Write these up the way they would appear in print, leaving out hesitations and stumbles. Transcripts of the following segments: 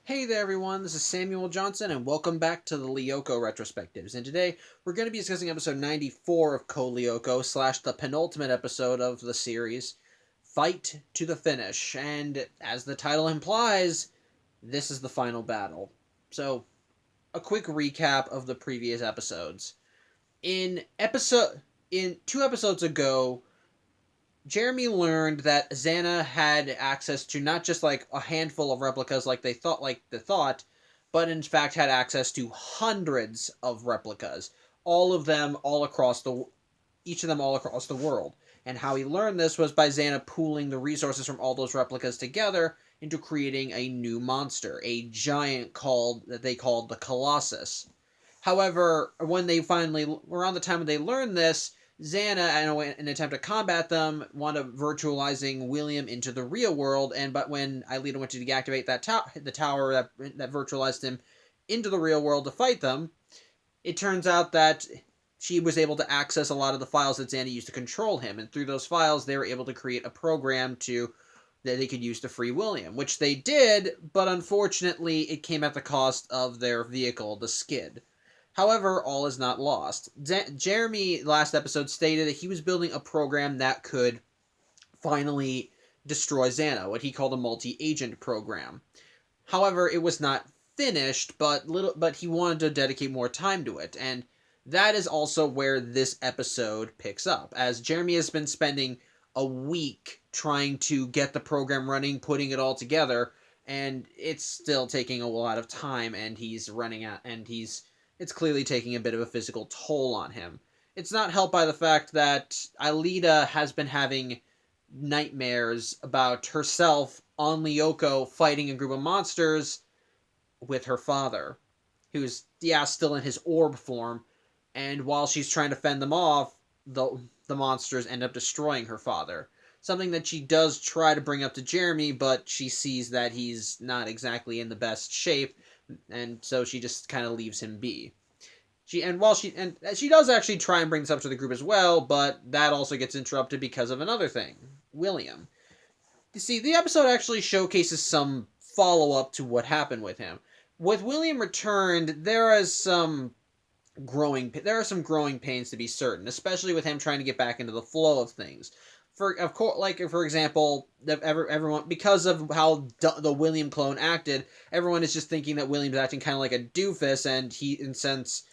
Hey there everyone, this is Samuel Johnson and welcome back to the Lyoko Retrospectives. And today we're going to be discussing episode 94 of Lyoko slash the penultimate episode of the series, Fight to the Finish. And as the title implies, this is the final battle. So, a quick recap of the previous episodes. In two episodes ago, Jeremy learned that Xana had access to not just like a handful of replicas like they thought, but in fact had access to hundreds of replicas, all of them all across the each of them all across the world. And how he learned this was by Xana pooling the resources from all those replicas together into creating a new monster, a giant that they called the Colossus. However, when they finally around the time when they learned this, Xana, in an attempt to combat them, wound up virtualizing William into the real world. But when Aelita went to deactivate the tower that virtualized him into the real world to fight them, it turns out that she was able to access a lot of the files that Xana used to control him, and through those files, they were able to create a program that they could use to free William, which they did. But unfortunately, it came at the cost of their vehicle, the Skid. However, all is not lost. Jeremy, last episode, stated that he was building a program that could finally destroy Xana, what he called a multi-agent program. However, it was not finished, but he wanted to dedicate more time to it, and that is also where this episode picks up, as Jeremy has been spending a week trying to get the program running, putting it all together, and it's still taking a lot of time, and it's clearly taking a bit of a physical toll on him. It's not helped by the fact that Aelita has been having nightmares about herself on Lyoko fighting a group of monsters with her father, who's, still in his orb form, and while she's trying to fend them off, the monsters end up destroying her father. Something that she does try to bring up to Jeremy, but she sees that he's not exactly in the best shape, and so she just kind of leaves him be. She does actually try and bring this up to the group as well, but that also gets interrupted because of another thing, William. You see, the episode actually showcases some follow up to what happened with him. With William returned, there are some growing pains to be certain, especially with him trying to get back into the flow of things. For example, everyone, because of how the William clone acted, everyone is just thinking that William's acting kind of like a doofus, and since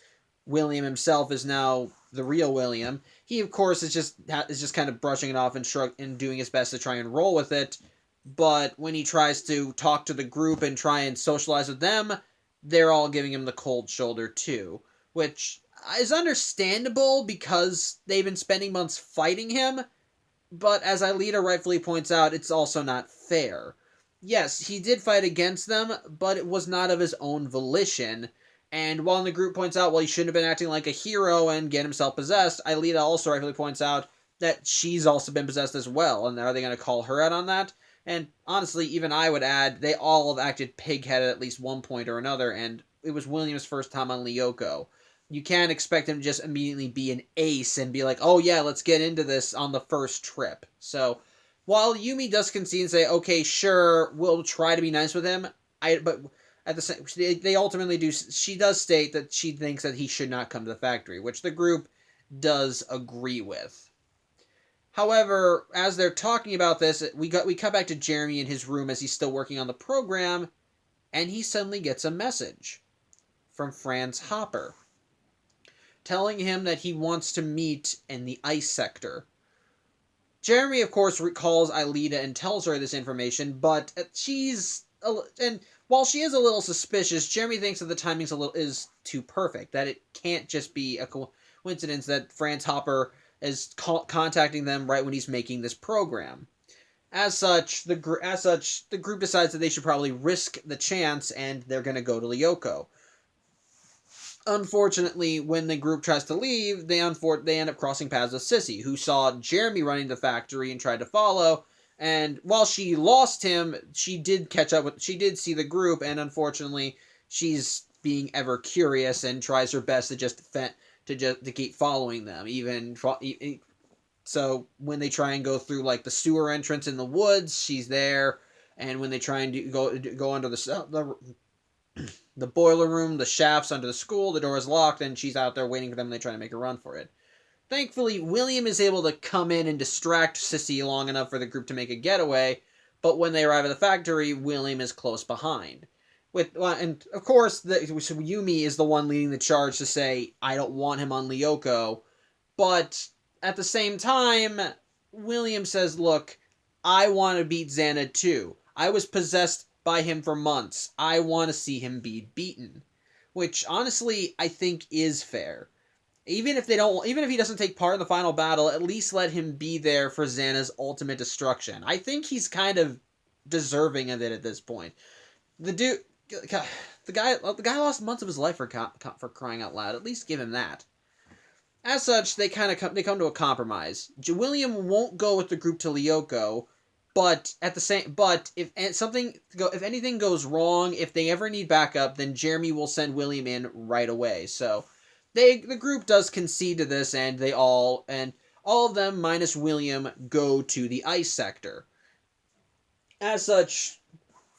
William himself is now the real William, he of course is just kind of brushing it off and doing his best to try and roll with it. But when he tries to talk to the group and try and socialize with them, they're all giving him the cold shoulder too, which is understandable because they've been spending months fighting him. But as Aelita rightfully points out, it's also not fair. Yes, he did fight against them, but it was not of his own volition. And while the group points out, well, he shouldn't have been acting like a hero and get himself possessed, Aelita also rightfully points out that she's also been possessed as well. And are they going to call her out on that? And honestly, even I would add, they all have acted pig-headed at least one point or another, and it was William's first time on Lyoko. You can't expect him to just immediately be an ace and be like, oh yeah, let's get into this on the first trip. So, while Yumi does concede and say, okay, sure, we'll try to be nice with him, but at the same, they ultimately do. She does state that she thinks that he should not come to the factory, which the group does agree with. However, as they're talking about this, we cut back to Jeremy in his room as he's still working on the program, and he suddenly gets a message from Franz Hopper telling him that he wants to meet in the ice sector. Jeremy, of course, recalls Aelita and tells her this information, but while she is a little suspicious, Jeremy thinks that the timing is too perfect, that it can't just be a coincidence that Franz Hopper is contacting them right when he's making this program. As such, the group decides that they should probably risk the chance, and they're going to go to Lyoko. Unfortunately, when the group tries to leave, they end up crossing paths with Sissy, who saw Jeremy running the factory and tried to follow. And while she lost him, she did see the group, and unfortunately, she's being ever curious and tries her best to keep following them. So when they try and go through like the sewer entrance in the woods, she's there. And when they try and go under the boiler room, the shafts under the school, the door is locked, and she's out there waiting for them, and they try to make a run for it. Thankfully, William is able to come in and distract Sissy long enough for the group to make a getaway, but when they arrive at the factory, William is close behind. And of course, Yumi is the one leading the charge to say, I don't want him on Lyoko, but at the same time, William says, look, I want to beat Xana too. I was possessed by him for months. I want to see him be beaten. Which, honestly, I think is fair. Even if he doesn't take part in the final battle, at least let him be there for Xana's ultimate destruction. I think he's kind of deserving of it at this point. The guy lost months of his life for crying out loud. At least give him that. As such, they come to a compromise. William won't go with the group to Lyoko, but if anything goes wrong, if they ever need backup, then Jeremy will send William in right away. So the group does concede to this, and all of them minus William go to the ice sector. As such,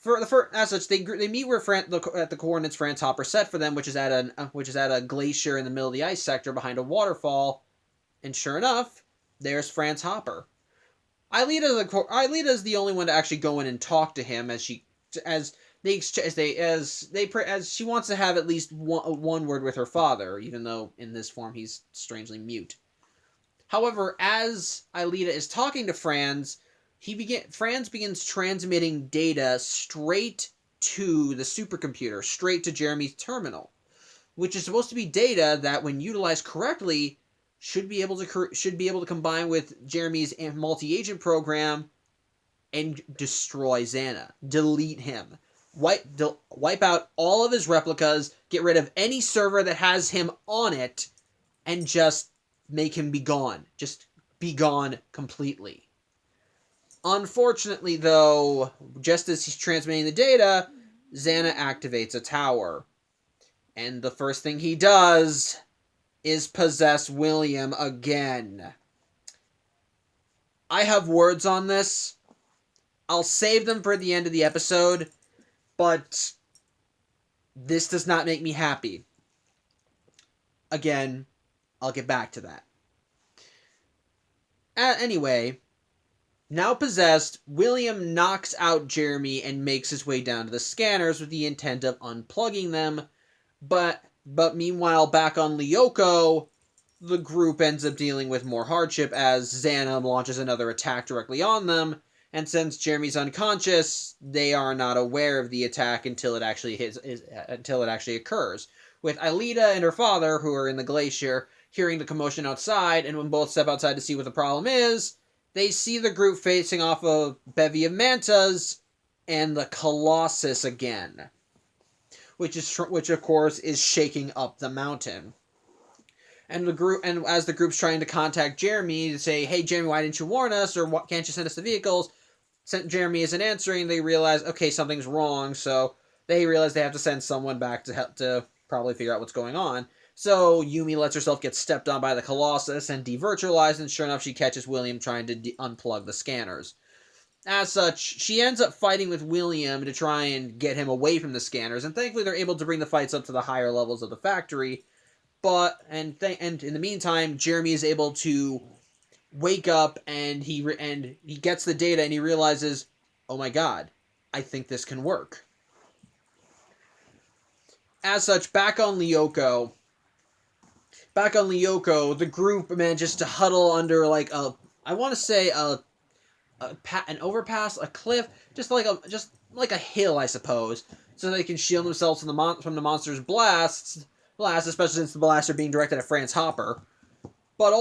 they meet where at the coordinates France Hopper set for them, which is at a glacier in the middle of the ice sector behind a waterfall, and sure enough, there's France Hopper. Aelita is the only one to actually go in and talk to him as she wants to have at least one word with her father, even though in this form he's strangely mute. However, as Aelita is talking to Franz begins transmitting data straight to the supercomputer, straight to Jeremy's terminal, which is supposed to be data that, when utilized correctly, should be able to combine with Jeremy's multi-agent program and destroy Xana, delete him, wipe out all of his replicas, get rid of any server that has him on it, and just make him be gone. Just be gone completely. Unfortunately, though, just as he's transmitting the data, Xana activates a tower. And the first thing he does is possess William again. I have words on this. I'll save them for the end of the episode, but this does not make me happy. Again, I'll get back to that. Anyway, now possessed, William knocks out Jeremy and makes his way down to the scanners with the intent of unplugging them, but meanwhile, back on Lyoko, the group ends up dealing with more hardship as Xana launches another attack directly on them, and since Jeremy's unconscious, they are not aware of the attack until it actually occurs. With Aelita and her father, who are in the glacier, hearing the commotion outside, and when both step outside to see what the problem is, they see the group facing off a bevy of mantas and the Colossus again, which of course is shaking up the mountain. And as the group's trying to contact Jeremy to say, "Hey Jeremy, why didn't you warn us? Or what, can't you send us the vehicles?" Jeremy isn't answering. They realize, okay, something's wrong, so they realize they have to send someone back to help to probably figure out what's going on. So Yumi lets herself get stepped on by the Colossus and devirtualized, and sure enough, she catches William trying to unplug the scanners. As such, she ends up fighting with William to try and get him away from the scanners, and thankfully they're able to bring the fights up to the higher levels of the factory. And in the meantime, Jeremy is able to wake up, and he gets the data, and he realizes, oh my god, I think this can work. As such, back on Lyoko, the group manages to huddle under like an overpass, a cliff, just like a hill, I suppose, so they can shield themselves from the monster's blasts, especially since the blasts are being directed at France Hopper. But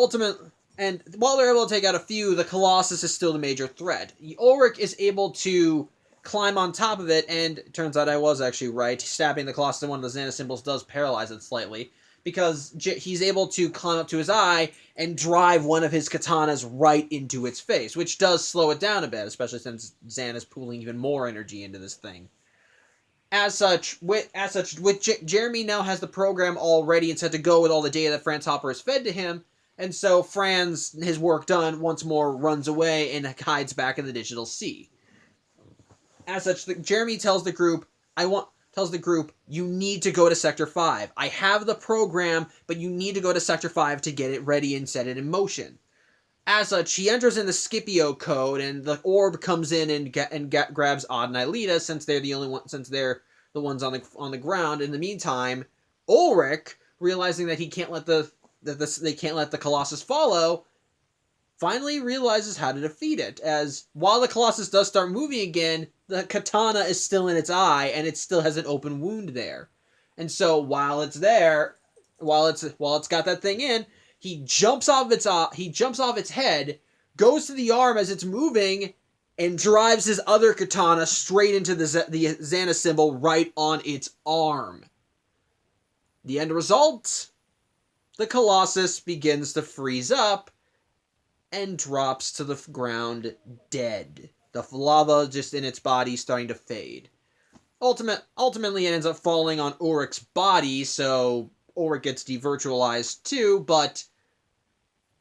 and while they're able to take out a few, the Colossus is still the major threat. Ulrich is able to climb on top of it, and it turns out I was actually right. Stabbing the Colossus in one of the Xana symbols does paralyze it slightly, because he's able to climb up to his eye and drive one of his katanas right into its face, which does slow it down a bit, especially since Xana's pooling even more energy into this thing. As such, Jeremy now has the program all ready and set to go with all the data that France Hopper has fed to him, and so Franz, his work done, once more runs away and hides back in the digital sea. As such, Jeremy tells the group, you need to go to Sector 5. I have the program, but you need to go to Sector 5 to get it ready and set it in motion. As such, he enters in the Scipio code, and the orb comes in and grabs Odd and Aelita, since they're the ones on the ground. In the meantime, Ulrich, realizing that they can't let the Colossus follow, finally realizes how to defeat it. As while the Colossus does start moving again, the katana is still in its eye, and it still has an open wound there. And so while it's there, while it's got that thing in, he jumps off its head, goes to the arm as it's moving, and drives his other katana straight into the Xana symbol right on its arm. The end result? The Colossus begins to freeze up and drops to the ground dead. The lava just in its body starting to fade. Ultimately, it ends up falling on Ulrich's body, so Ulrich gets devirtualized too, but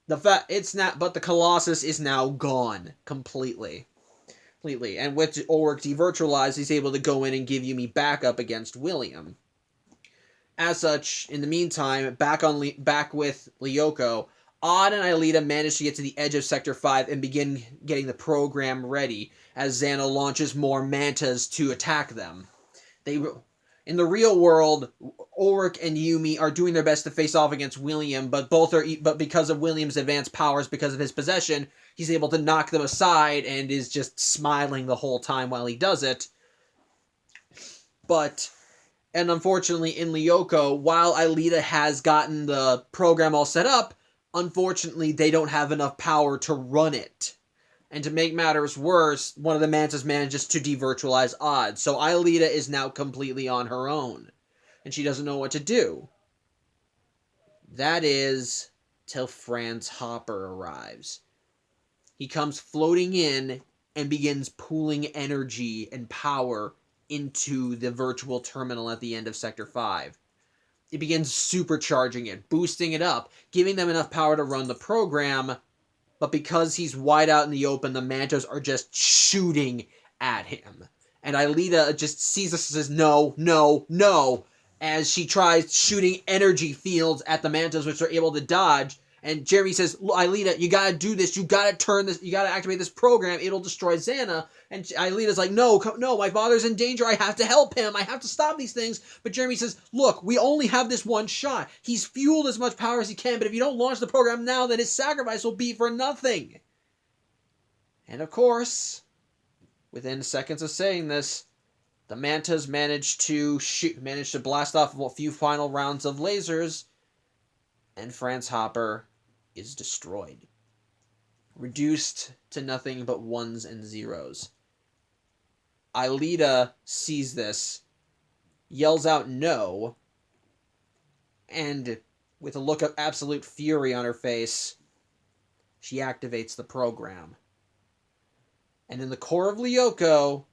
the Colossus is now gone completely. And with Ulrich devirtualized, he's able to go in and give Yumi backup against William. As such, in the meantime, back with Lyoko, Odd and Aelita manage to get to the edge of Sector 5 and begin getting the program ready as Xana launches more mantas to attack them. In the real world, Ulrich and Yumi are doing their best to face off against William, but because of William's advanced powers, because of his possession, he's able to knock them aside and is just smiling the whole time while he does it. And unfortunately, in Lyoko, while Aelita has gotten the program all set up, unfortunately, they don't have enough power to run it. And to make matters worse, one of the mantas manages to devirtualize Odd. So Aelita is now completely on her own. And she doesn't know what to do. That is till Franz Hopper arrives. He comes floating in and begins pooling energy and power into the virtual terminal at the end of Sector 5. It begins supercharging it, boosting it up, giving them enough power to run the program, but because he's wide out in the open, the mantas are just shooting at him. And Aelita just sees this and says, no, no, no, as she tries shooting energy fields at the mantas, which are able to dodge. And Jeremy says, Aelita, you gotta do this, you gotta activate this program, it'll destroy Xana. And Aelita's like, no, my father's in danger, I have to help him, I have to stop these things. But Jeremy says, look, we only have this one shot. He's fueled as much power as he can, but if you don't launch the program now, then his sacrifice will be for nothing. And of course, within seconds of saying this, the mantas managed to blast off a few final rounds of lasers, and Franz Hopper is destroyed. Reduced to nothing but ones and zeros. Aelita sees this, yells out no, and with a look of absolute fury on her face, she activates the program. And in the core of Lyoko,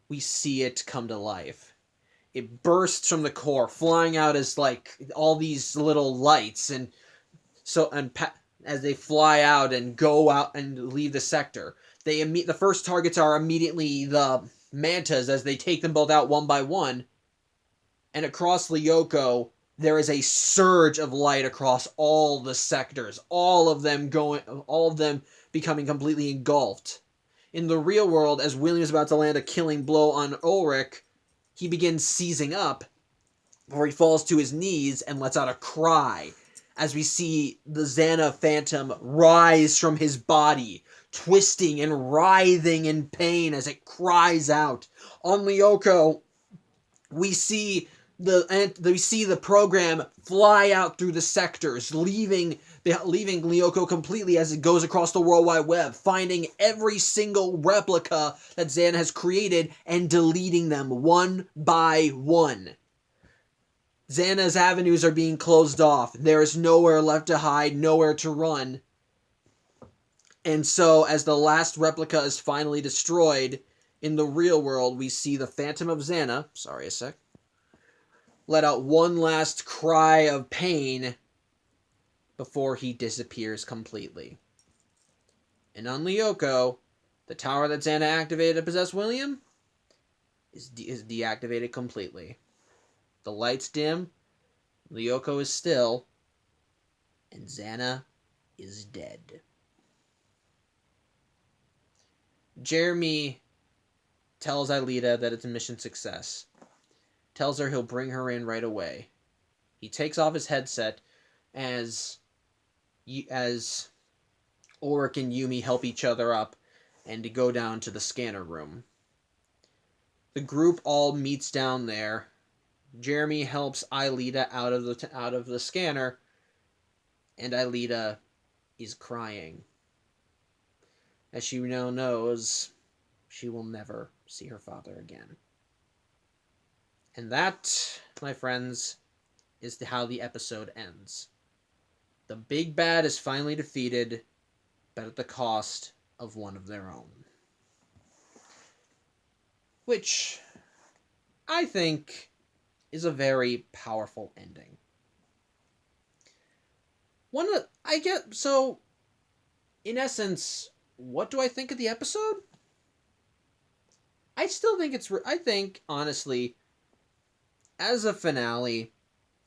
we see it come to life. It bursts from the core, flying out as like all these little lights, and as they fly out and go out and leave the sector, the first targets are immediately the mantas as they take them both out one by one. And across Lyoko, there is a surge of light across all the sectors, all of them becoming completely engulfed. In the real world, as William's about to land a killing blow on Ulrich, he begins seizing up, where he falls to his knees and lets out a cry, as we see the Xana Phantom rise from his body, twisting and writhing in pain as it cries out. On Lyoko, we see the program fly out through the sectors, leaving Lyoko completely as it goes across the World Wide Web, finding every single replica that Xana has created and deleting them one by one. Xana's avenues are being closed off. There is nowhere left to hide, nowhere to run. And so, as the last replica is finally destroyed, in the real world, we see the Phantom of Xana, let out one last cry of pain before he disappears completely. And on Lyoko, the tower that Xana activated to possess William is deactivated completely. The lights dim, Lyoko is still, and Xana is dead. Jeremy tells Aelita that it's a mission success. Tells her he'll bring her in right away. He takes off his headset as Ulrich and Yumi help each other up and to go down to the scanner room. The group all meets down there. Jeremy helps Aelita out of the scanner, and Aelita is crying, as she now knows she will never see her father again. And that, my friends, is how the episode ends. The big bad is finally defeated, but at the cost of one of their own. Which I think is a very powerful ending. In essence, what do I think of the episode? I still think I think, honestly, as a finale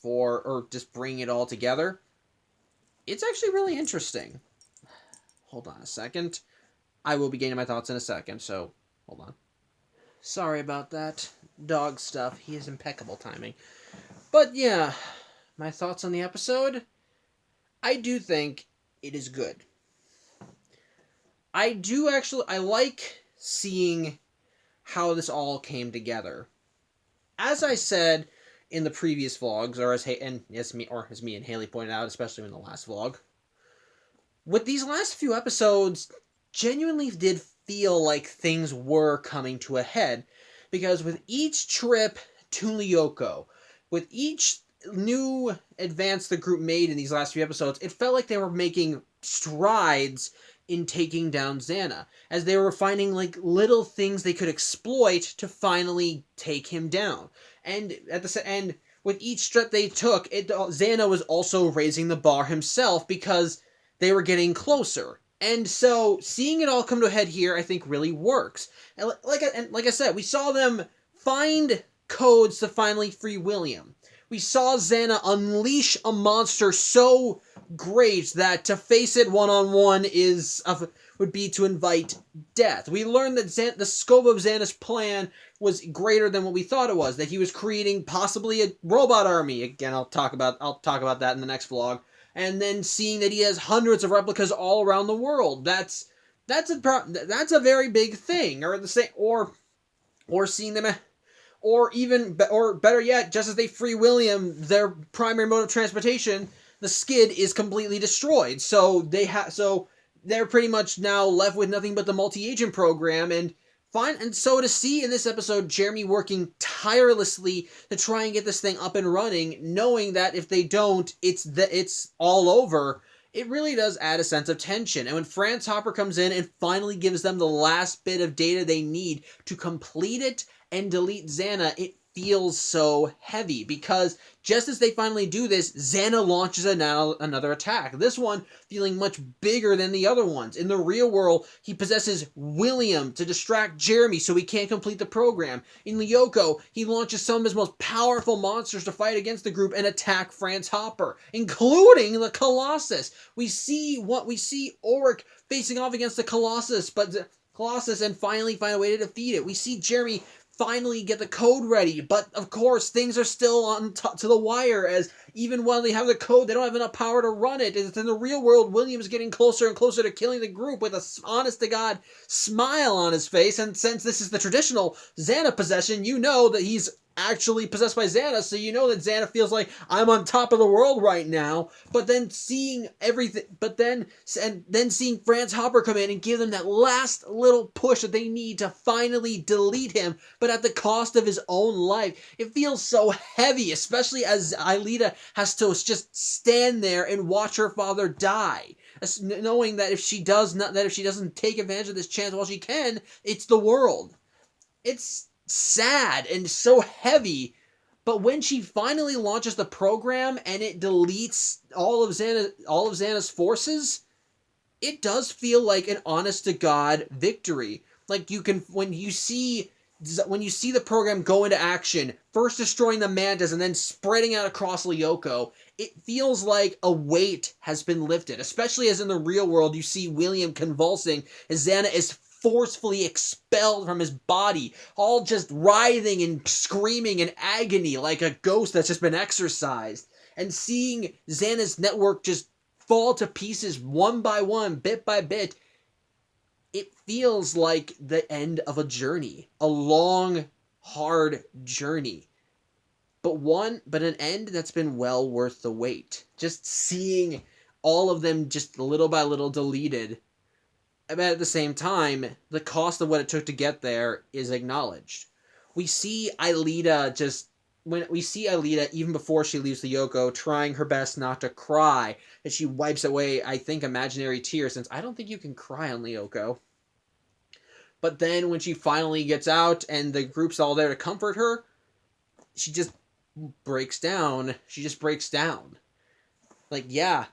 or just bring it all together, it's actually really interesting. Hold on a second. I will be getting my thoughts in a second, so hold on. Sorry about that. Dog stuff. He has impeccable timing. But yeah, my thoughts on the episode. I do think it is good. I like seeing how this all came together. As I said in the previous vlogs, as me and Haley pointed out, especially in the last vlog, with these last few episodes, genuinely did feel like things were coming to a head, because with each trip to Lyoko, with each new advance the group made in these last few episodes, it felt like they were making strides in taking down Xana, as they were finding like little things they could exploit to finally take him down. And at the end, with each step they took, Xana was also raising the bar himself, because they were getting closer. And so seeing it all come to a head here, I think, really works. And like I said, we saw them find codes to finally free William. We saw Xana unleash a monster so great that to face it one-on-one would be to invite death. We learned that the scope of Xana's plan was greater than what we thought it was, that he was creating possibly a robot army. Again, I'll talk about that in the next vlog. And then seeing that he has hundreds of replicas all around the world. That's a very big thing. Or seeing them, or better yet, just as they free William, their primary mode of transportation, the skid, is completely destroyed. So they're pretty much now left with nothing but the multi-agent program. And so to see in this episode Jeremy working tirelessly to try and get this thing up and running, knowing that if they don't, it's all over, it really does add a sense of tension. And when Franz Hopper comes in and finally gives them the last bit of data they need to complete it and delete Xana, it feels so heavy, because just as they finally do this, Xana launches another attack. This one feeling much bigger than the other ones. In the real world, he possesses William to distract Jeremy so he can't complete the program. In Lyoko, he launches some of his most powerful monsters to fight against the group and attack Franz Hopper, including the Colossus. We see Ulrich facing off against the Colossus, and finally find a way to defeat it. We see Jeremy finally get the code ready, but of course things are still on to the wire, as even while they have the code, they don't have enough power to run it. It's in the real world, William's getting closer and closer to killing the group with a honest-to-God smile on his face, and since this is the traditional Xana possession, you know that he's actually possessed by Xana, so you know that Xana feels like, I'm on top of the world right now. But then seeing seeing Franz Hopper come in and give them that last little push that they need to finally delete him, but at the cost of his own life, it feels so heavy, especially as Aelita has to just stand there and watch her father die, knowing that if she doesn't take advantage of this chance while she can, it's the world. It's sad and so heavy, but when she finally launches the program and it deletes all of Xana's forces, it does feel like an honest-to-God victory. Like when you see when you see the program go into action, first destroying the Mantis and then spreading out across Lyoko, it feels like a weight has been lifted, especially as in the real world you see William convulsing as Xana is forcefully expelled from his body, all just writhing and screaming in agony like a ghost that's just been exorcised. And seeing Xana's network just fall to pieces one by one, bit by bit, it feels like the end of a journey, a long, hard journey. But an end that's been well worth the wait. Just seeing all of them just little by little deleted. But at the same time, the cost of what it took to get there is acknowledged. We see Aelita, even before she leaves Lyoko, trying her best not to cry, and she wipes away, I think, imaginary tears, since I don't think you can cry on Lyoko. But then when she finally gets out and the group's all there to comfort her, she just breaks down. She just breaks down. Like, yeah,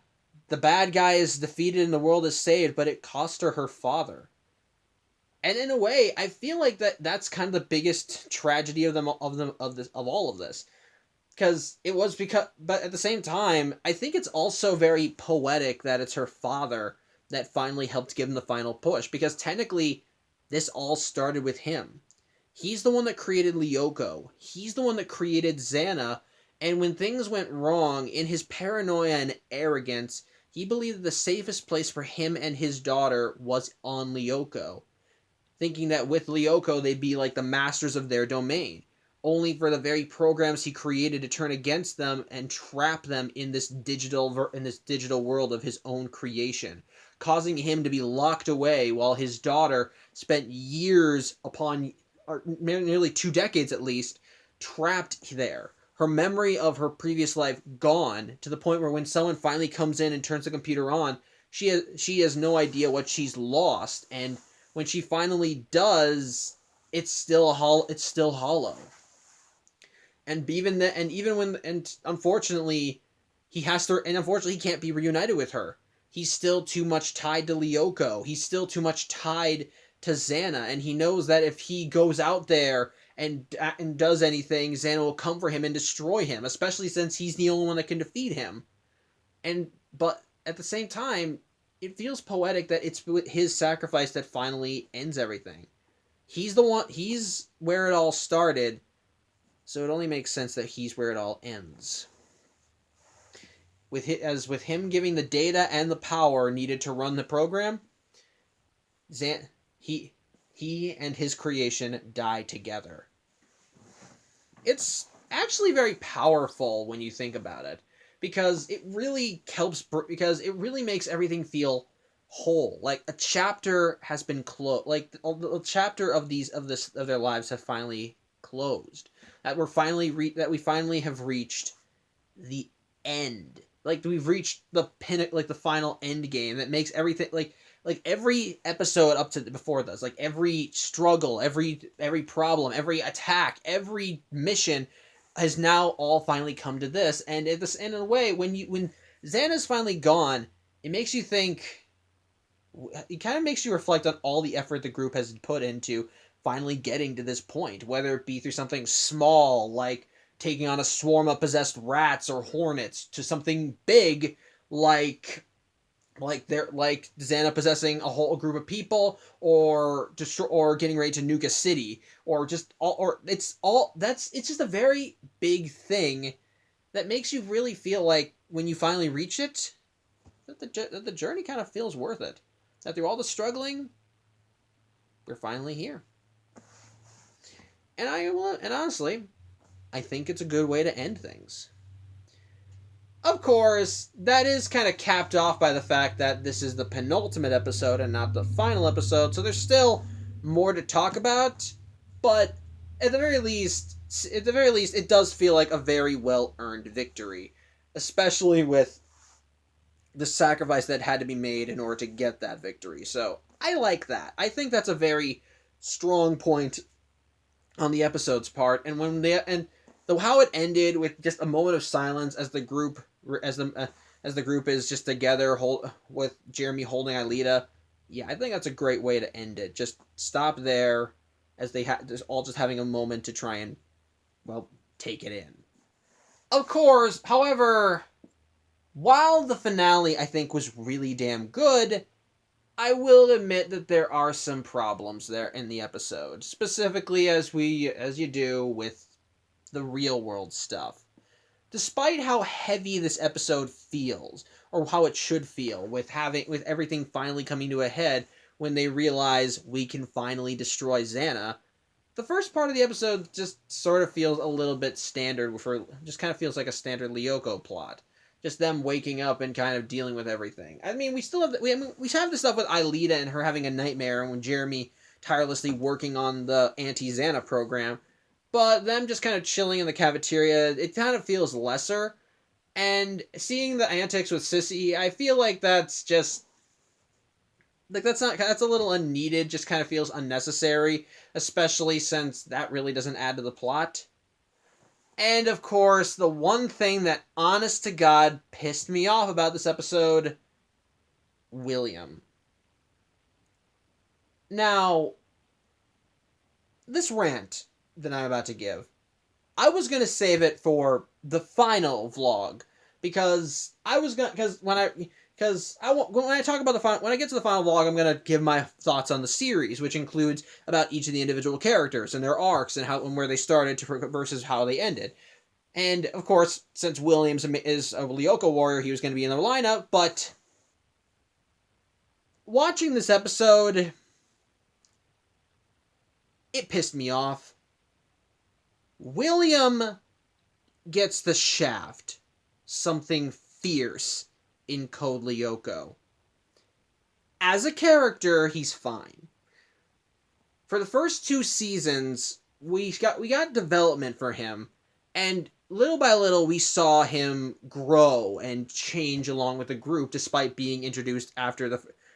the bad guy is defeated and the world is saved, but it cost her her father. And in a way, I feel like that's kind of the biggest tragedy of all of this. But at the same time, I think it's also very poetic that it's her father that finally helped give him the final push, because technically, this all started with him. He's the one that created Lyoko. He's the one that created Xana. And when things went wrong, in his paranoia and arrogance, he believed that the safest place for him and his daughter was on Lyoko, thinking that with Lyoko they'd be like the masters of their domain, only for the very programs he created to turn against them and trap them in this digital world of his own creation, causing him to be locked away while his daughter spent years or nearly 2 decades at least, trapped there. Her memory of her previous life gone, to the point where when someone finally comes in and turns the computer on, she has no idea what she's lost, and when she finally does, it's still hollow. And unfortunately he can't be reunited with her. He's still too much tied to Lyoko. He's still too much tied to Xana, and he knows that if he goes out there and does anything, Xana will come for him and destroy him, especially since he's the only one that can defeat him. But at the same time, it feels poetic that it's his sacrifice that finally ends everything. He's where it all started, so it only makes sense that he's where it all ends. With him giving the data and the power needed to run the program, he and his creation die together. It's actually very powerful when you think about it, because it really makes everything feel whole. Like a chapter has been closed. Like the chapter of their lives have finally closed. That we finally have reached the end. Like we've reached the pinnacle, like the final end game that makes everything like every episode up to before this, like every struggle, every problem, every attack, every mission has now all finally come to this. And in a way, when Xana's finally gone, it makes you think. It kind of makes you reflect on all the effort the group has put into finally getting to this point, whether it be through something small like taking on a swarm of possessed rats or hornets, to something big like Xana possessing a whole group of people, or getting ready to nuke a city, it's just a very big thing that makes you really feel like when you finally reach it, that the journey kind of feels worth it. That through all the struggling, we're finally here. And honestly, I think it's a good way to end things. Of course, that is kind of capped off by the fact that this is the penultimate episode and not the final episode, so there's still more to talk about, but at the very least, it does feel like a very well-earned victory, especially with the sacrifice that had to be made in order to get that victory. So, I like that. I think that's a very strong point on the episode's part, and how it ended with just a moment of silence as the group is just together, with Jeremy holding Aelita. Yeah, I think that's a great way to end it. Just stop there, as they all just having a moment to try and, well, take it in. Of course, however, while the finale I think was really damn good, I will admit that there are some problems there in the episode, specifically as you do with the real world stuff. Despite how heavy this episode feels, or how it should feel, with everything finally coming to a head when they realize we can finally destroy Xana, the first part of the episode just sort of feels a little bit standard, just kind of feels like a standard Lyoko plot. Just them waking up and kind of dealing with everything. I mean, we still have we have the stuff with Aelita and her having a nightmare, and when Jeremy tirelessly working on the anti-Xana program, but them just kind of chilling in the cafeteria, it kind of feels lesser. And seeing the antics with Sissy, I feel like that's just like that's a little unneeded, just kind of feels unnecessary, especially since that really doesn't add to the plot. And of course, the one thing that honest to God pissed me off about this episode, William. Now, this rant that I'm about to give, I was going to save it for the final vlog because when I talk about the final, when I get to the final vlog, I'm going to give my thoughts on the series, which includes about each of the individual characters and their arcs and how and where they started versus how they ended. And of course, since Williams is a Lyoko warrior, he was going to be in the lineup, but watching this episode, it pissed me off. William gets the shaft, something fierce in Code Lyoko. As a character, he's fine. For the first 2 seasons, we got development for him, and little by little we saw him grow and change along with the group, despite being introduced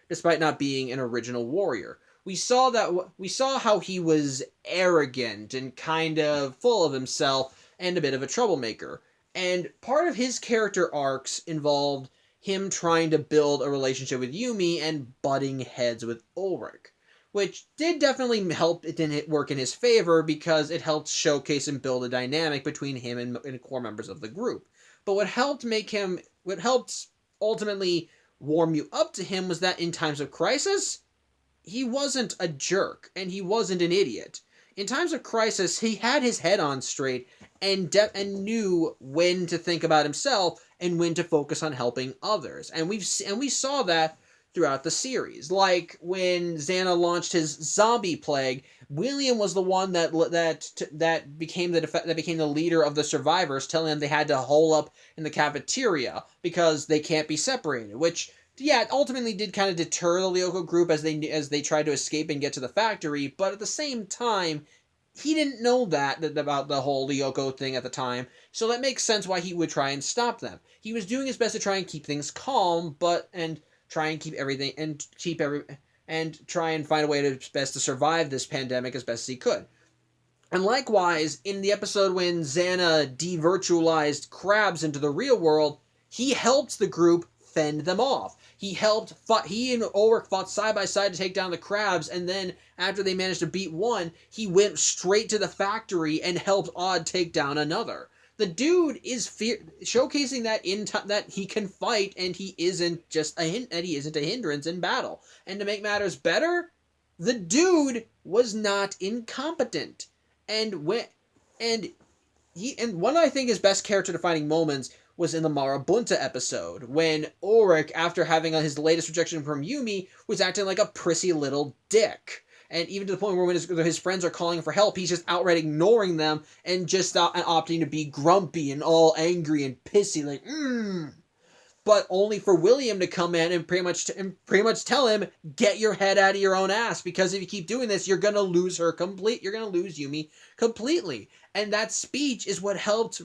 despite not being an original warrior. We saw how he was arrogant and kind of full of himself and a bit of a troublemaker. And part of his character arcs involved him trying to build a relationship with Yumi and butting heads with Ulrich, which did definitely help. It didn't work in his favor because it helped showcase and build a dynamic between him and core members of the group. But what helped ultimately warm you up to him was that in times of crisis, he wasn't a jerk, and he wasn't an idiot. In times of crisis, he had his head on straight and knew when to think about himself and when to focus on helping others. And we saw that throughout the series. Like when Xana launched his zombie plague, William was the one that became the leader of the survivors, telling them they had to hole up in the cafeteria because they can't be separated, which ultimately did kind of deter the Lyoko group as they tried to escape and get to the factory, but at the same time, he didn't know that about the whole Lyoko thing at the time, so that makes sense why he would try and stop them. He was doing his best to try and keep things calm, and try and keep everything and try and find a way to survive this pandemic as best as he could. And likewise, in the episode when Xana de-virtualized crabs into the real world, he helped the group fend them off. He and Ulrich fought side by side to take down the crabs, and then after they managed to beat one, he went straight to the factory and helped Odd take down another. The dude is showcasing that that he can fight, and he isn't a hindrance in battle. And to make matters better, the dude was not incompetent. And one of I think his best character defining moments was in the Marabunta episode, when Ulrich, after having his latest rejection from Yumi, was acting like a prissy little dick. And even to the point where when his friends are calling for help, he's just outright ignoring them and just opting to be grumpy and all angry and pissy, like, But only for William to come in and pretty much tell him, get your head out of your own ass, because if you keep doing this, you're gonna lose Yumi completely. And that speech is what helped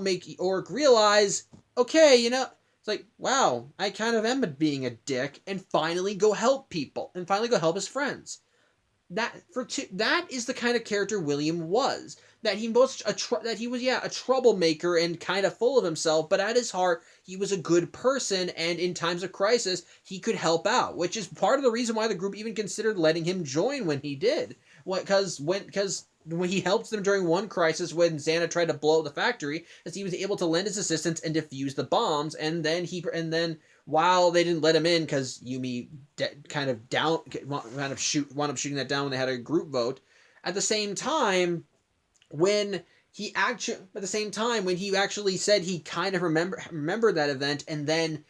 make Ulrich realize, okay, it's like, wow, I kind of am being a dick, and finally go help people, and finally go help his friends. That is the kind of character William was. That he was a troublemaker and kind of full of himself, but at his heart, he was a good person, and in times of crisis, he could help out, which is part of the reason why the group even considered letting him join when he did. because when he helped them during one crisis when Xana tried to blow up the factory, as he was able to lend his assistance and defuse the bombs, and then while they didn't let him in because Yumi wound up shooting that down when they had a group vote. At the same time, when he actually said he kind of remembered that event, and then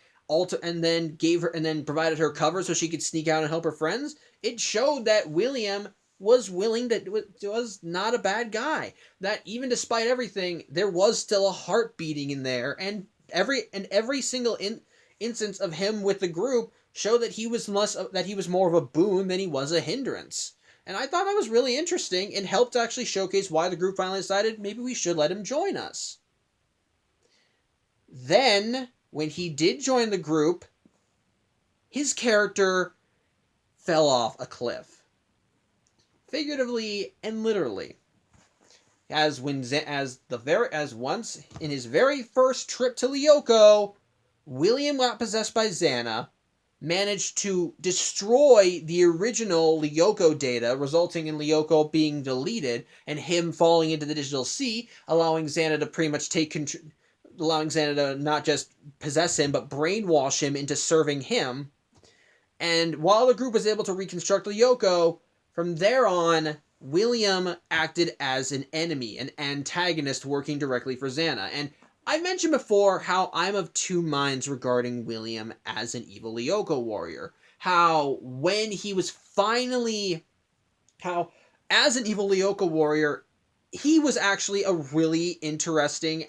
provided her cover so she could sneak out and help her friends, it showed that William was not a bad guy. That even despite everything, there was still a heart beating in there, and every single instance of him with the group showed that he was more of a boon than he was a hindrance. And I thought that was really interesting and helped actually showcase why the group finally decided maybe we should let him join us. Then, when he did join the group, his character fell off a cliff. Figuratively and literally. As once in his very first trip to Lyoko, William got possessed by Xana, managed to destroy the original Lyoko data, resulting in Lyoko being deleted and him falling into the digital sea, allowing Xana to pretty much allowing Xana to not just possess him, but brainwash him into serving him. And while the group was able to reconstruct Lyoko, from there on, William acted as an enemy, an antagonist working directly for Xana. And I mentioned before how I'm of two minds regarding William as an evil Lyoko warrior. How as an evil Lyoko warrior, he was actually a really interesting,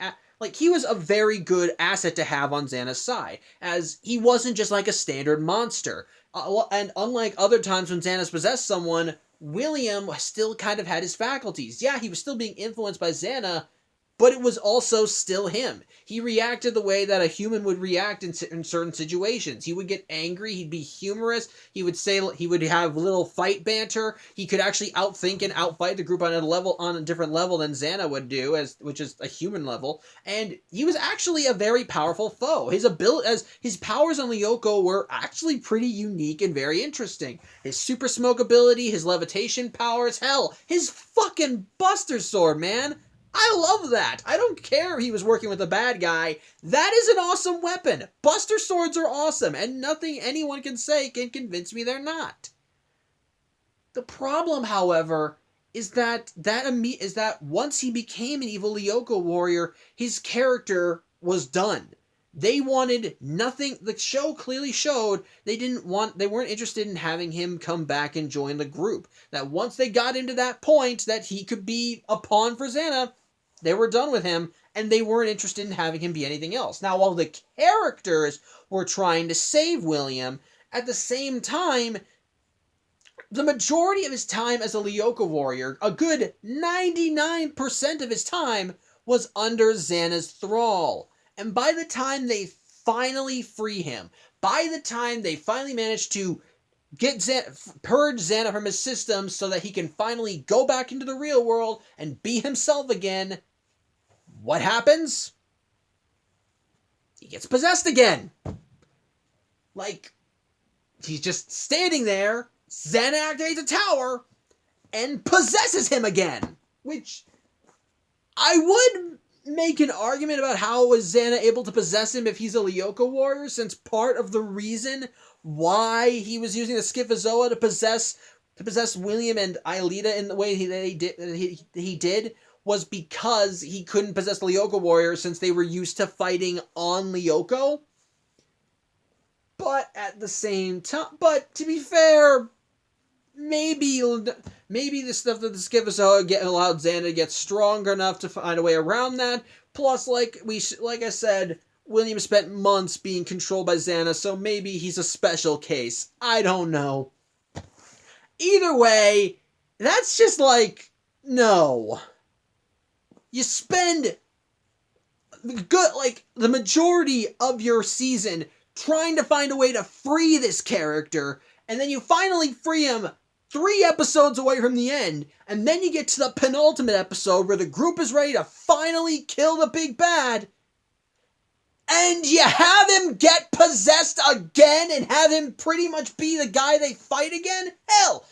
he was a very good asset to have on Xana's side, as he wasn't just like a standard monster. And unlike other times when Xana's possessed someone, William still kind of had his faculties. Yeah, he was still being influenced by Xana, but it was also still him. He reacted the way that a human would react in certain situations. He would get angry. He'd be humorous. He would have little fight banter. He could actually outthink and outfight the group on a different level than Xana would do, which is a human level. And he was actually a very powerful foe. His powers on Lyoko were actually pretty unique and very interesting. His super smoke ability, his levitation powers, hell, his fucking Buster Sword, man. I love that. I don't care if he was working with a bad guy. That is an awesome weapon. Buster Swords are awesome, and nothing anyone can say can convince me they're not. The problem, however, is that once he became an evil Lyoko warrior, his character was done. They wanted nothing. The show clearly showed they weren't interested in having him come back and join the group. That once they got into that point that he could be a pawn for Xana, they were done with him, and they weren't interested in having him be anything else. Now, while the characters were trying to save William, at the same time, the majority of his time as a Lyoko warrior, a good 99% of his time, was under Xana's thrall. And by the time they finally free him, by the time they finally manage to purge Xana from his system so that he can finally go back into the real world and be himself again, what happens? He gets possessed again. He's just standing there, Xana activates a tower, and possesses him again. Which, I would make an argument about how was Xana able to possess him if he's a Lyoko warrior, since part of the reason why he was using the Schifozoa to possess William and Aelita in the way he did was because he couldn't possess the Lyoko warriors since they were used to fighting on Lyoko. But at the same time, to be fair, maybe the stuff that the Schifozoa allowed Xana to get stronger enough to find a way around that. Plus, like I said, William spent months being controlled by Xana, so maybe he's a special case. I don't know. Either way, that's just no. You spend the majority of your season trying to find a way to free this character, and then you finally free him 3 episodes away from the end, and then you get to the penultimate episode where the group is ready to finally kill the big bad, and you have him get possessed again and have him pretty much be the guy they fight again? Hell,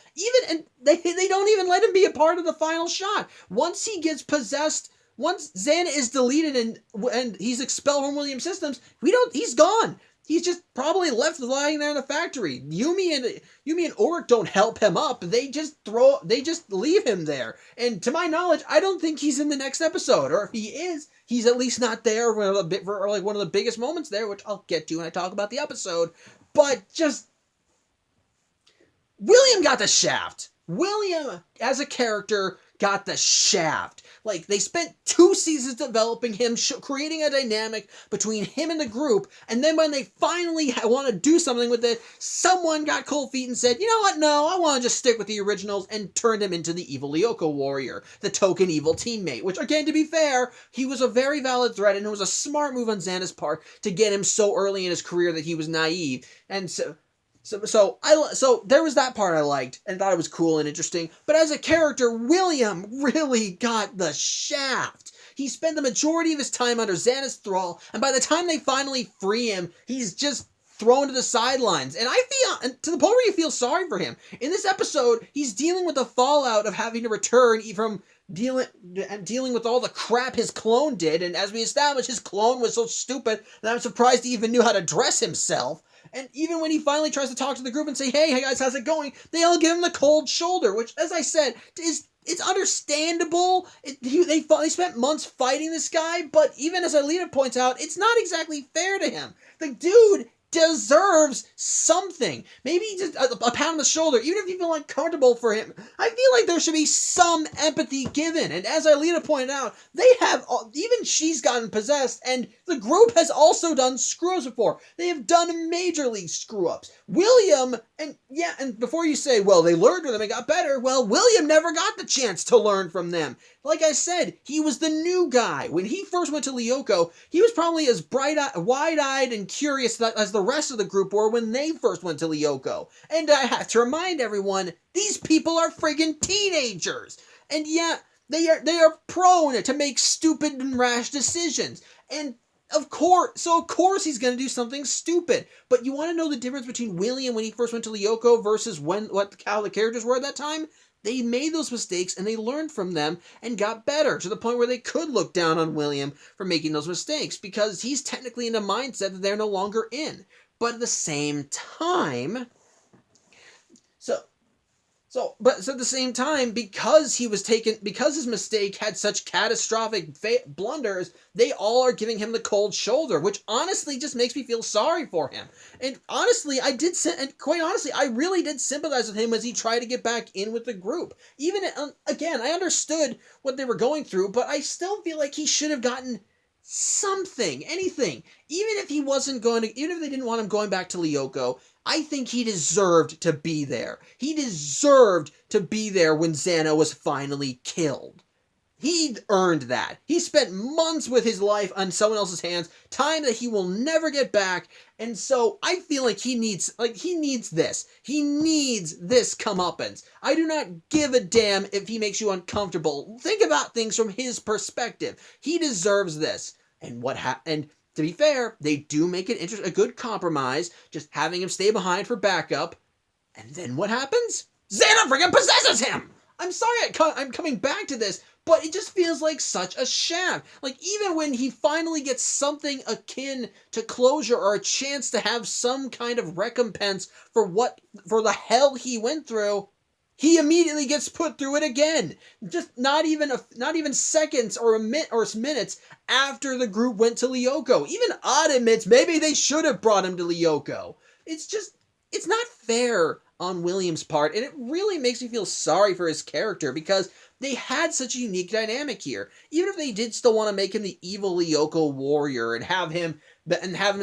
and they don't even let him be a part of the final shot. Once he gets possessed, once Xana is deleted and he's expelled from William's systems, he's gone. He's just probably left lying there in the factory. Yumi and Oric don't help him up. They just leave him there. And to my knowledge, I don't think he's in the next episode. Or if he is, he's at least not there for like one of the biggest moments there, which I'll get to when I talk about the episode. But just William got the shaft. William, as a character, got the shaft. Like, they spent 2 seasons developing him, creating a dynamic between him and the group, and then when they finally want to do something with it, someone got cold feet and said, you know what, no, I want to just stick with the originals, and turned him into the evil Lyoko warrior, the token evil teammate, which, again, to be fair, he was a very valid threat, and it was a smart move on Xana's part to get him so early in his career that he was naive, and So there was that part I liked and thought it was cool and interesting. But as a character, William really got the shaft. He spent the majority of his time under Xana's thrall, and by the time they finally free him, he's just thrown to the sidelines. And to the point where you feel sorry for him. In this episode, he's dealing with the fallout of having to return from dealing with all the crap his clone did. And as we established, his clone was so stupid that I'm surprised he even knew how to dress himself. And even when he finally tries to talk to the group and say, hey guys, how's it going? They all give him the cold shoulder, which, as I said, it's understandable. They spent months fighting this guy, but even as Alita points out, it's not exactly fair to him. The dude deserves something. Maybe just a pound on the shoulder, even if you feel uncomfortable for him. I feel like there should be some empathy given. And as Alita pointed out, even she's gotten possessed, and the group has also done screw-ups before. They have done major league screw-ups. William, and before you say, well, they learned from them and got better, well, William never got the chance to learn from them. Like I said, he was the new guy. When he first went to Lyoko, he was probably as wide-eyed and curious as the rest of the group were when they first went to Lyoko. And I have to remind everyone, these people are friggin' teenagers. And yet, they are prone to make stupid and rash decisions. And of course he's going to do something stupid. But you want to know the difference between William when he first went to Lyoko versus how the characters were at that time? They made those mistakes and they learned from them and got better to the point where they could look down on William for making those mistakes because he's technically in a mindset that they're no longer in. But at the same time, at the same time, because his mistake had such catastrophic blunders, they all are giving him the cold shoulder, which honestly just makes me feel sorry for him. And honestly, quite honestly, I really did sympathize with him as he tried to get back in with the group. Even, again, I understood what they were going through, but I still feel like he should have gotten something, anything. Even if they didn't want him going back to Lyoko, I think he deserved to be there. He deserved to be there when Xana was finally killed. He earned that. He spent months with his life on someone else's hands, time that he will never get back, and so I feel like he needs this. He needs this comeuppance. I do not give a damn if he makes you uncomfortable. Think about things from his perspective. He deserves this. And to be fair, they do make a good compromise, just having him stay behind for backup. And then what happens? Xana friggin' possesses him! I'm sorry I'm coming back to this, but it just feels like such a shaft. Like, even when he finally gets something akin to closure or a chance to have some kind of recompense for the hell he went through, he immediately gets put through it again. Just not even seconds or minutes after the group went to Lyoko. Even Odd admits maybe they should have brought him to Lyoko. It's not fair on William's part, and it really makes me feel sorry for his character because they had such a unique dynamic here. Even if they did still want to make him the evil Lyoko warrior and have him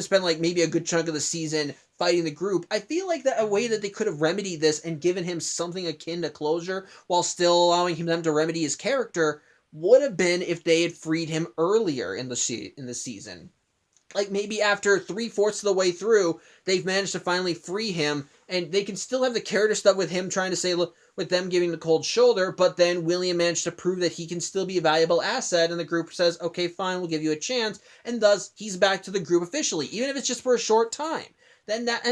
spend like maybe a good chunk of the season fighting the group, I feel like that a way that they could have remedied this and given him something akin to closure while still allowing them to remedy his character would have been if they had freed him earlier in the season. Like maybe after 3/4 of the way through, they've managed to finally free him, and they can still have the character stuff with him trying to say, look, with them giving the cold shoulder, but then William managed to prove that he can still be a valuable asset, and the group says, okay, fine, we'll give you a chance, and thus he's back to the group officially, even if it's just for a short time.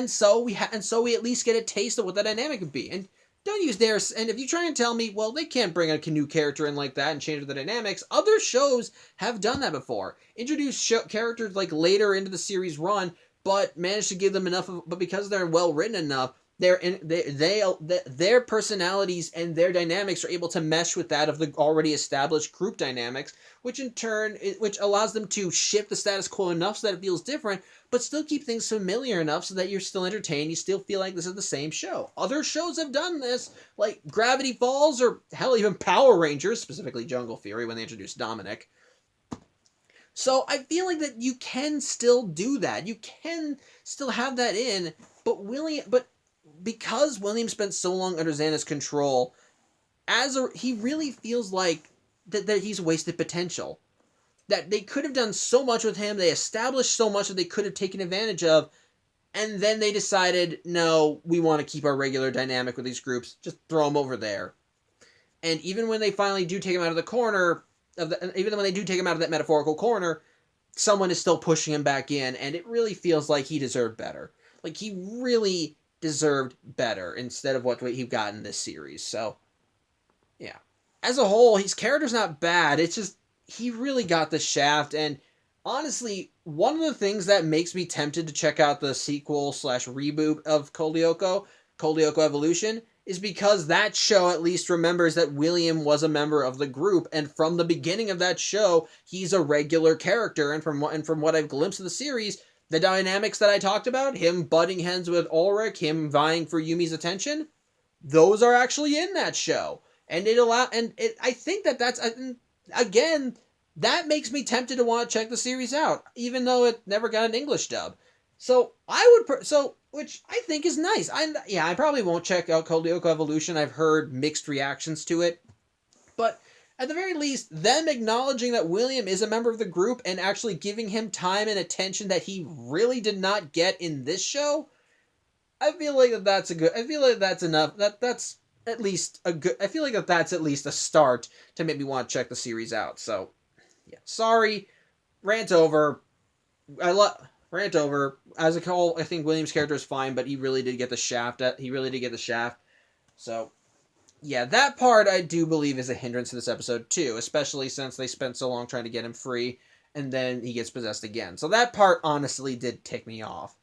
So we at least get a taste of what that dynamic would be. And don't use theirs. And if you try and tell me, well, they can't bring a new character in like that and change the dynamics, other shows have done that before. Introduce characters like later into the series run, but managed to give them enough of, but because they're well written enough, their personalities and their dynamics are able to mesh with that of the already established group dynamics, which in turn which allows them to shift the status quo enough so that it feels different, but still keep things familiar enough so that you're still entertained. You still feel like this is the same show. Other shows have done this, like Gravity Falls, or hell, even Power Rangers, specifically Jungle Fury when they introduced Dominic. So I feel like that you can still do that. You can still have that in, but because William spent so long under Xana's control, he really feels like that he's wasted potential. That they could have done so much with him, they established so much that they could have taken advantage of, and then they decided, no, we want to keep our regular dynamic with these groups, just throw him over there. And even when they finally do take him out of the corner, even when they do take him out of that metaphorical corner, someone is still pushing him back in, and it really feels like he deserved better. Like, he really deserved better instead of what he got in this series. So, yeah. As a whole, his character's not bad. It's just, he really got the shaft, and honestly, one of the things that makes me tempted to check out the sequel / reboot of Lyoko Evolution, is because that show at least remembers that William was a member of the group, and from the beginning of that show, he's a regular character, and from what I've glimpsed of the series, the dynamics that I talked about, him butting heads with Ulrich, him vying for Yumi's attention, those are actually in that show. And I think that's, again, that makes me tempted to want to check the series out, even though it never got an English dub. So which I think is nice. I probably won't check out Lyoko Evolution. I've heard mixed reactions to it, but at the very least, them acknowledging that William is a member of the group and actually giving him time and attention that he really did not get in this show, I feel like that's enough. That's at least a good. I feel like that's at least a start to make me want to check the series out. So, yeah. Sorry, rant over. Rant over. As a whole, I think William's character is fine, but he really did get the shaft. So, yeah, that part I do believe is a hindrance to this episode too, especially since they spent so long trying to get him free, and then he gets possessed again. So that part honestly did tick me off.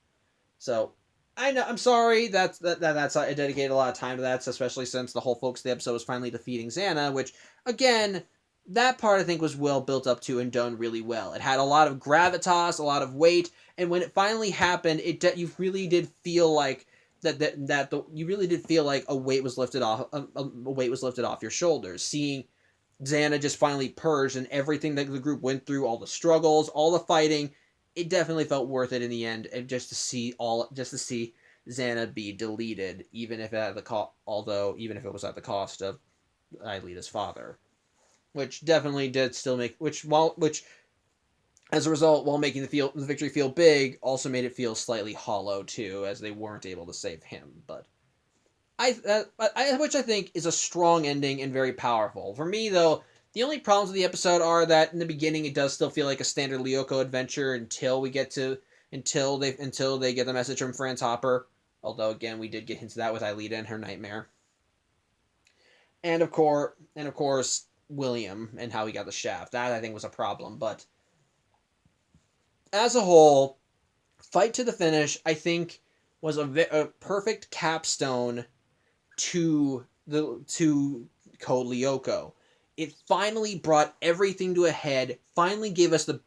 So I know, I'm sorry. That's I dedicated a lot of time to that, especially since the whole focus of the episode was finally defeating Xana, which again, that part I think was well built up to and done really well. It had a lot of gravitas, a lot of weight, and when it finally happened, you really did feel like you really did feel like a weight was lifted off your shoulders, seeing Xana just finally purged and everything that the group went through, all the struggles, all the fighting. It definitely felt worth it in the end, and just to see Xana be deleted, even if it was at the cost of Aelita's father, which definitely did still make which as a result, while making the victory feel big, also made it feel slightly hollow too, as they weren't able to save him. But which I think is a strong ending and very powerful. For me, though, the only problems with the episode are that in the beginning it does still feel like a standard Lyoko adventure until they get the message from Franz Hopper. Although again, we did get hints of that with Aelita and her nightmare, and of course William and how he got the shaft. That I think was a problem, but as a whole, fight to the finish, I think, was a perfect capstone to Code Lyoko. It finally brought everything to a head. Finally gave us the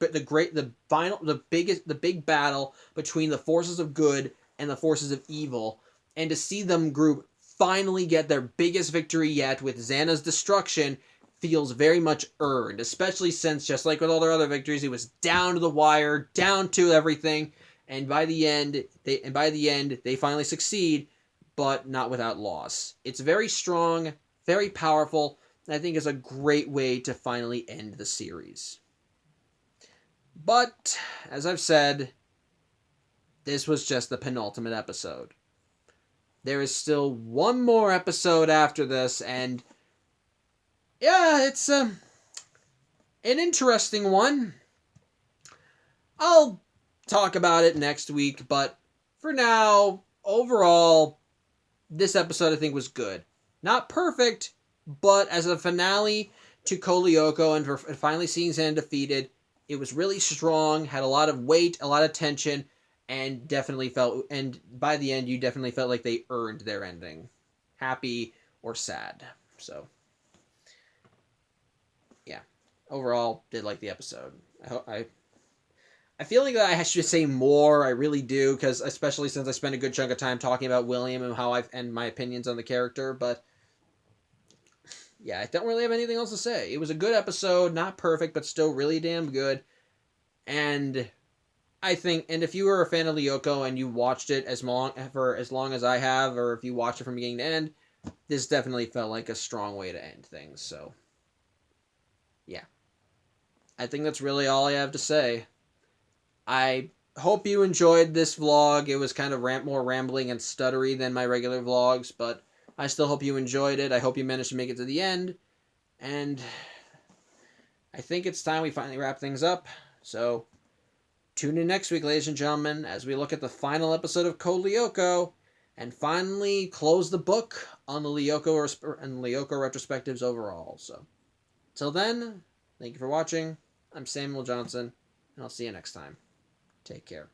big battle between the forces of good and the forces of evil, and to see them group finally get their biggest victory yet with Xana's destruction feels very much earned, especially since, just like with all their other victories, it was down to the wire, down to everything, and by the end they finally succeed, but not without loss. It's very strong, very powerful, and I think is a great way to finally end the series. But as I've said, this was just the penultimate episode. there is still one more episode after this, and yeah, it's an interesting one. I'll talk about it next week, but for now, overall, this episode I think was good. Not perfect, but as a finale to Lyoko and for finally seeing Zan defeated, it was really strong, had a lot of weight, a lot of tension, and definitely felt, and by the end, you definitely felt like they earned their ending. Happy or sad. So, yeah. Overall, did like the episode. I feel like I should say more. I really do, because especially since I spent a good chunk of time talking about William and how and my opinions on the character. But yeah, I don't really have anything else to say. It was a good episode, not perfect, but still really damn good. And I think, and if you were a fan of Lyoko and you watched it as long as I have, or if you watched it from beginning to end, this definitely felt like a strong way to end things. So yeah, I think that's really all I have to say. I hope you enjoyed this vlog. It was kind of more rambling and stuttery than my regular vlogs, but I still hope you enjoyed it. I hope you managed to make it to the end. And I think it's time we finally wrap things up. So tune in next week, ladies and gentlemen, as we look at the final episode of Lyoko and finally close the book on the Lyoko retrospectives overall. So till then, thank you for watching. I'm Samuel Johnson, and I'll see you next time. Take care.